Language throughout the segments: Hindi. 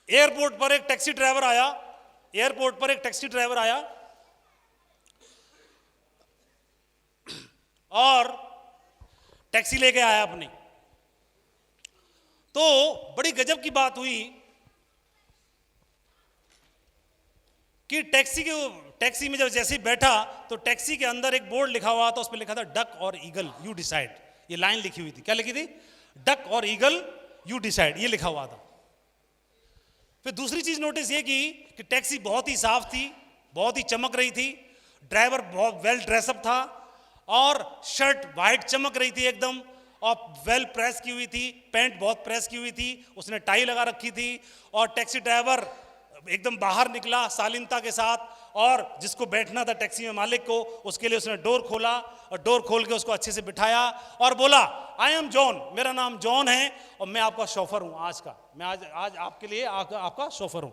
एयरपोर्ट पर एक टैक्सी ड्राइवर आया, एयरपोर्ट पर एक टैक्सी ड्राइवर आया और टैक्सी लेके आया अपनी। तो बड़ी गजब की बात हुई कि टैक्सी में जब जैसे ही बैठा तो टैक्सी के अंदर एक बोर्ड लिखा हुआ था, उस पर लिखा था डक और ईगल यू डिसाइड। ये लाइन लिखी हुई थी, क्या लिखी थी? डक और ईगल यू डिसाइड, ये लिखा हुआ था। फिर दूसरी चीज नोटिस ये की कि टैक्सी बहुत ही साफ थी, बहुत ही चमक रही थी, ड्राइवर बहुत वेल ड्रेसअप था और शर्ट वाइट चमक रही थी एकदम, और वेल प्रेस की हुई थी, पैंट बहुत प्रेस की हुई थी, उसने टाई लगा रखी थी, और टैक्सी ड्राइवर एकदम बाहर निकला शालीनता के साथ, और जिसको बैठना था टैक्सी में मालिक को, उसके लिए उसने डोर खोला और डोर खोल के उसको अच्छे से बिठाया और बोला आई एम जॉन, मेरा नाम जॉन है और मैं आपका शोफर हूं आज का, मैं आज आपके लिए आपका शोफर हूं।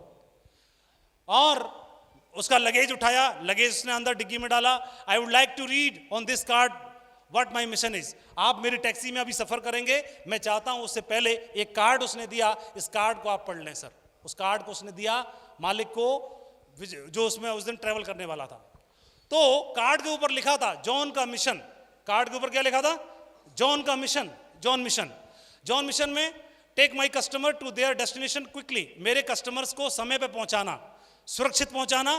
और उसका लगेज उठाया, लगेज उसने अंदर डिग्गी में डाला। I would like to read on this card what my mission is. आप मेरी टैक्सी में अभी सफर करेंगे, मैं चाहता हूं, उससे पहले एक कार्ड उसने दिया, इस कार्ड को आप पढ़ लें सर। उस कार्ड को उसने दिया मालिक को जो उसमें उस दिन ट्रेवल करने वाला था। तो कार्ड के ऊपर लिखा था जॉन का मिशन। कार्ड के ऊपर क्या लिखा था? जॉन का mission, John mission. John mission में take my customer to their destination quickly, मेरे कस्टमर्स को समय पे पहुंचाना, सुरक्षित पहुंचाना,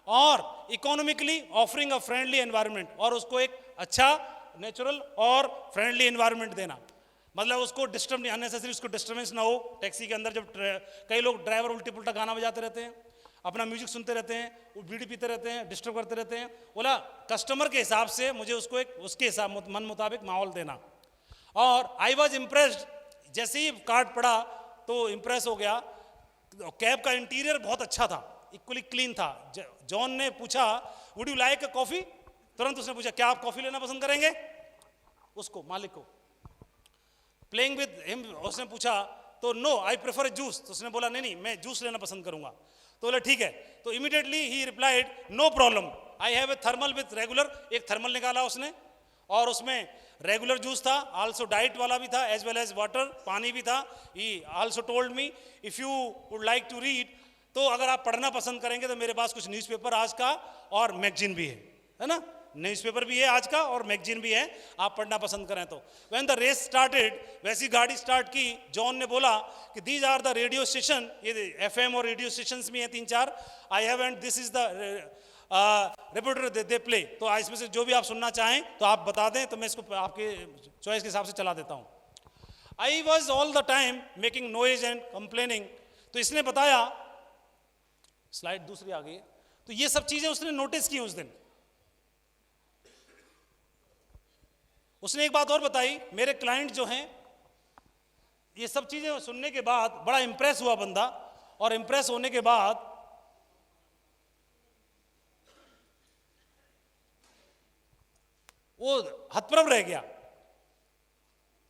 और economically offering a friendly environment, और उसको एक अच्छा नेचुरल और फ्रेंडली एनवायरनमेंट देना। मतलब उसको डिस्टर्ब नहीं, अननेसेसरी उसको डिस्टर्बेंस ना हो टैक्सी के अंदर। जब कई लोग ड्राइवर उल्टी पुल्टा गाना बजाते रहते हैं, अपना म्यूजिक सुनते रहते हैं, वो बीड़ी पीते रहते हैं, डिस्टर्ब करते रहते हैं। बोला कस्टमर के हिसाब से मुझे उसको एक उसके हिसाब मन मुताबिक माहौल देना। और आई वॉज इम्प्रेस्ड, जैसे ही कार्ड पढ़ा तो इम्प्रेस हो गया। कैब का इंटीरियर बहुत अच्छा था, इक्वली क्लीन था। जॉन ने पूछा would you like a coffee, तुरंत उसने पूछा क्या आप कॉफी लेना पसंद करेंगे? उसको, मालिक को। प्लेइंग विद हिम, उसने पूछा तो नो आई प्रेफर जूस, तो उसने बोला नहीं नहीं मैं जूस लेना पसंद करूंगा। तो बोला ठीक है। तो इमीडिएटली ही replied no problem I have a thermal with regular. एक थर्मल निकाला उसने और उसमें रेगुलर जूस था, आल्सो डाइट वाला भी था, एज वेल एज वाटर, पानी भी था। He also told me if you would like to read, तो अगर आप पढ़ना पसंद करेंगे तो मेरे पास कुछ न्यूज़पेपर आज का और मैगजीन भी है ना, न्यूज़पेपर भी है आज का और मैगजीन भी है, आप पढ़ना पसंद करें तो। व्हेन द रेस स्टार्टेड, वैसी गाड़ी स्टार्ट की, जॉन ने बोला कि these are the radio station, ये एफएम और रेडियो स्टेशंस भी हैं 3-4, I have and this is the reporter they play. तो इसमें से जो भी आप सुनना चाहें तो आप बता दें, तो मैं इसको आपके चॉइस के हिसाब से चला देता हूँ। I was all the time making noise and complaining. तो इसने बताया, स्लाइड दूसरी आ गई है, तो ये सब चीजें उसने नोटिस की उस दिन। उसने एक बात और बताई, मेरे क्लाइंट जो हैं, ये सब चीजें सुनने के बाद बड़ा इंप्रेस हुआ बंदा, और इंप्रेस होने के बाद वो हतप्रभ रह गया।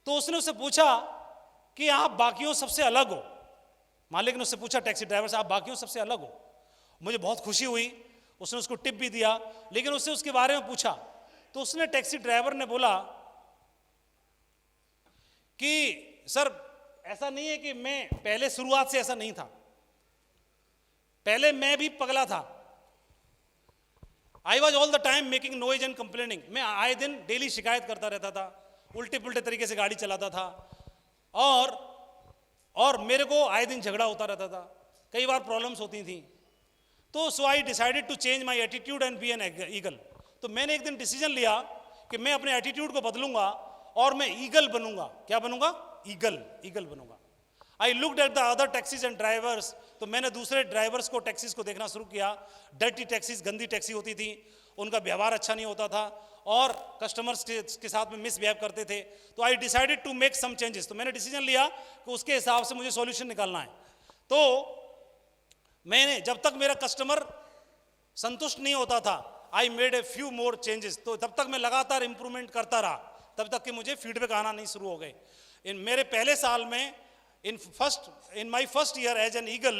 तो उसने उससे पूछा कि आप बाकियों सबसे अलग हो। मालिक ने उससे पूछा, टैक्सी ड्राइवर से, आप बाकियों सबसे अलग हो। मुझे बहुत खुशी हुई, उसने उसको टिप भी दिया, लेकिन उससे उसके बारे में पूछा तो उसने, टैक्सी ड्राइवर ने बोला कि सर ऐसा नहीं है कि मैं पहले शुरुआत से ऐसा नहीं था, पहले मैं भी पगला था। I was all the time making noise and complaining, मैं आए दिन डेली शिकायत करता रहता था, उल्टे पुल्टे तरीके से गाड़ी चलाता था, और मेरे को आए दिन झगड़ा होता रहता था, कई बार प्रॉब्लम्स होती थी। तो so I decided to change my attitude and be an eagle. तो मैंने एक दिन डिसीजन लिया कि मैं अपने एटीट्यूड को बदलूंगा और मैं ईगल बनूंगा। क्या बनूंगा? ईगल बनूंगा। I looked at the other taxis and drivers, तो मैंने दूसरे ड्राइवर्स को, टैक्सीज को देखना शुरू किया। डर्टी टैक्सीज, गंदी टैक्सी होती थी, उनका व्यवहार अच्छा नहीं होता था और कस्टमर्स के साथ में मिसबिहेव करते थे। तो I decided to make some changes, तो मैंने डिसीजन लिया कि उसके हिसाब से मुझे सॉल्यूशन निकालना है। तो मैंने, जब तक मेरा कस्टमर संतुष्ट नहीं होता था, I made a few more changes, तो तब तक मैं लगातार इंप्रूवमेंट करता रहा, तब तक कि मुझे फीडबैक आना नहीं शुरू हो गए। मेरे पहले साल में, in my first year as an eagle,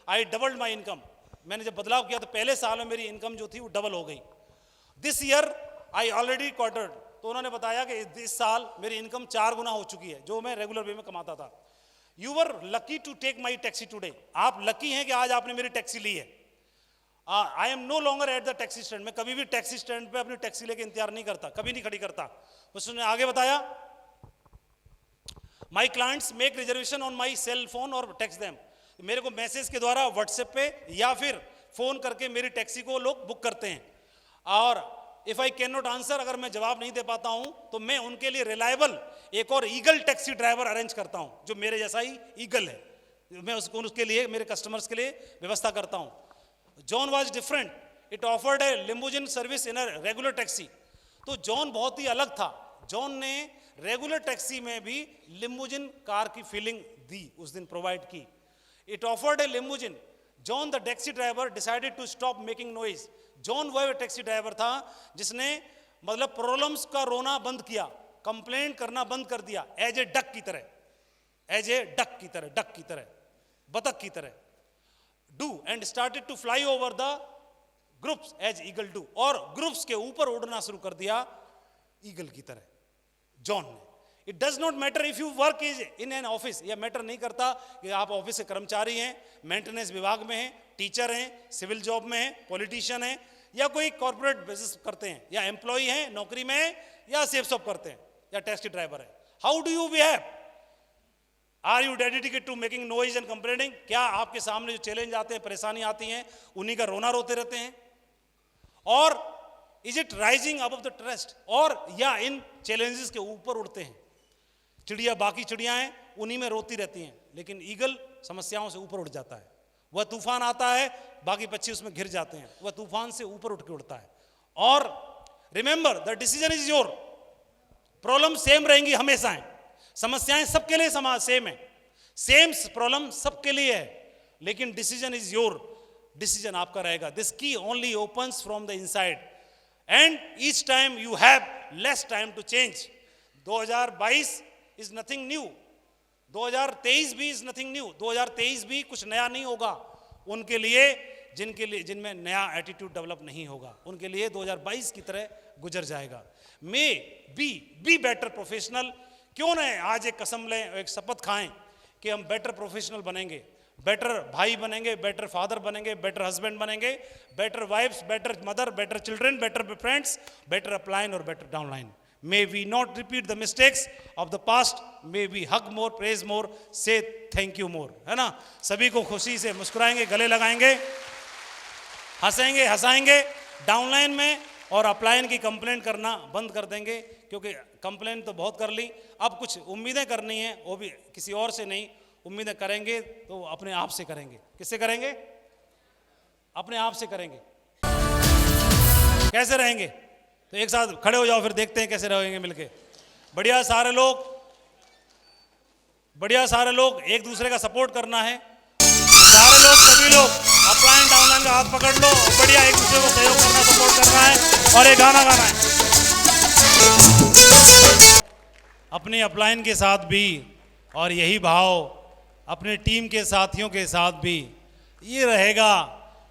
I doubled my income. मैंने जब बदलाव किया तो पहले साल में मेरी इनकम जो थी वो डबल हो गई। दिस ईयर आई ऑलरेडी क्वार्टर्ड, तो उन्होंने बताया कि इस साल मेरी इनकम 4 गुना हो चुकी है, जो मैं रेगुलर वे में कमाता था। You were lucky to take my taxi today, आप लकी हैं कि आज आपने मेरी टैक्सी ली है। I am no longer at the taxi stand, मैं कभी भी टैक्सी स्टैंड पे अपनी टैक्सी लेके इंतजार नहीं करता, कभी नहीं खड़ी करता। उसने आगे बताया, my clients make reservation on my cell phone और टेक्स्ट देम, मेरे को मैसेज के द्वारा व्हाट्सएप पे या फिर फोन करके मेरी टैक्सी को लोग बुक करते हैं। और if I can not answer, अगर मैं जवाब नहीं दे पाता हूं तो मैं उनके लिए रिलायबल एक और ईगल टैक्सी ड्राइवर अरेंज करता हूं, जो मेरे जैसा ही ईगल है, मैं उसके लिए, मेरे कस्टमर्स के लिए व्यवस्था करता हूं। John was different, it offered a limousine service in a regular taxi. तो जॉन बहुत ही अलग था, जॉन ने रेगुलर टैक्सी में भी लिम्बोजिन कार की फीलिंग दी, उस दिन प्रोवाइड की। It offered a limousine, John the taxi driver decided to stop making noise. John वह टैक्सी ड्राइवर था जिसने मतलब प्रॉब्लम्स का रोना बंद किया, कंप्लेंट करना बंद कर दिया, एज ए डक की तरह, एज ए डक की तरह, डक की तरह, बतख की तरह। Do and started to fly over the groups as eagle do, और ग्रुप्स के ऊपर उड़ना शुरू कर दिया ईगल की तरह जॉन ने। It does not matter if you work is in an office, यह मैटर नहीं करता कि आप ऑफिस के कर्मचारी हैं, मेंटेनेंस विभाग में हैं, टीचर हैं, सिविल जॉब में हैं, पॉलिटिशियन हैं, या कोई कॉर्पोरेट बिजनेस करते हैं, या एम्प्लॉय हैं, नौकरी में हैं, या सेफ शॉप करते हैं, या टैक्सी ड्राइवर है। How do you behave? Are you dedicated to making noise and complaining? क्या आपके सामने जो चैलेंज आते हैं, परेशानी आती हैं, उन्हीं का रोना रोते रहते हैं? और is it rising above the trust, और या इन चैलेंजेस के ऊपर उड़ते हैं? चिड़िया, बाकी चिड़िया हैं उन्हीं में रोती रहती हैं, लेकिन ईगल समस्याओं से ऊपर उड़ जाता है। वह तूफान आता है, बाकी पक्षी उसमें घिर जाते हैं, वह तूफान से ऊपर उठ के उड़ता है। और remember the decision is your, problem same रहेंगी हमेशा है, समस्याएं सबके लिए सेम है, सेम प्रॉब्लम सबके लिए है, लेकिन डिसीजन इज योर, डिसीजन आपका रहेगा। This key only opens from the inside and each time you have less time to change. 2022 is nothing new, 2023 भी इज नथिंग न्यू, 2023 भी कुछ नया नहीं होगा उनके लिए जिनमें नया एटीट्यूड डेवलप नहीं होगा, उनके लिए 2022 की तरह गुजर जाएगा। मे बी बेटर प्रोफेशनल, क्यों न आज एक कसम लें, एक शपथ खाएं कि हम बेटर प्रोफेशनल बनेंगे, बेटर भाई बनेंगे, बेटर फादर बनेंगे, बेटर हस्बैंड बनेंगे, better wifes, better mother, better children, better friends, better upline और better downline. May we not repeat the mistakes of the past. May we hug more, praise more, say thank you more, है ना? सभी को खुशी से मुस्कुराएंगे, गले लगाएंगे, हंसेंगे, हंसाएंगे डाउनलाइन में, और अपलाइन की कंप्लेंट करना बंद कर देंगे, क्योंकि कंप्लेंट तो बहुत कर ली, अब कुछ उम्मीदें करनी है, वो भी किसी और से नहीं, उम्मीदें करेंगे तो अपने आप से करेंगे। किससे करेंगे? अपने आप से करेंगे। कैसे रहेंगे? तो एक साथ खड़े हो जाओ, फिर देखते हैं कैसे रहेंगे मिलके। बढ़िया सारे लोग एक दूसरे का सपोर्ट करना है, सारे लोग, सभी लोग अपलाइन डाउनलाइन का हाथ पकड़ लो, और बढ़िया एक दूसरे को सहयोग करना, सपोर्ट करना है, और एक गाना गाना है अपने अपलाइन के साथ भी, और यही भाव अपने टीम के साथियों के साथ भी ये रहेगा,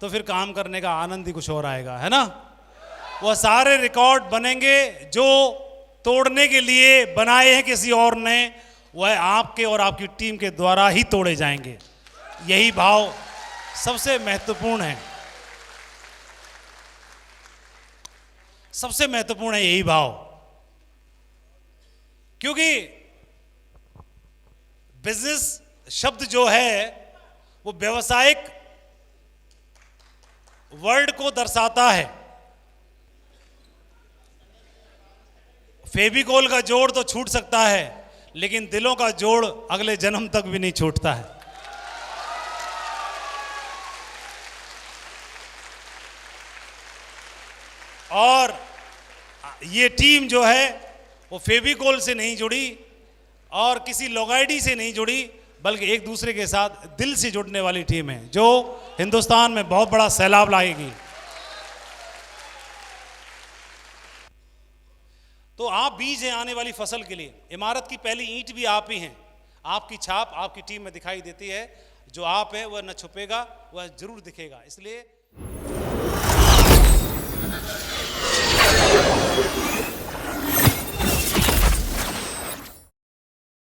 तो फिर काम करने का आनंद ही कुछ और आएगा, है ना? वह सारे रिकॉर्ड बनेंगे जो तोड़ने के लिए बनाए हैं किसी और ने, वह आपके और आपकी टीम के द्वारा ही तोड़े जाएंगे। यही भाव सबसे महत्वपूर्ण है, सबसे महत्वपूर्ण है यही भाव, क्योंकि बिजनेस शब्द जो है वो व्यावसायिक वर्ड को दर्शाता है। फेविकोल का जोड़ तो छूट सकता है, लेकिन दिलों का जोड़ अगले जन्म तक भी नहीं छूटता है। और ये टीम जो है वो फेविकोल से नहीं जुड़ी और किसी लोगाइडी से नहीं जुड़ी, बल्कि एक दूसरे के साथ दिल से जुड़ने वाली टीम है, जो हिंदुस्तान में बहुत बड़ा सैलाब लाएगी। तो आप बीज हैं आने वाली फसल के लिए, इमारत की पहली ईंट भी आप ही हैं, आपकी छाप आपकी टीम में दिखाई देती है, जो आप है वह न छुपेगा, वह जरूर दिखेगा। इसलिए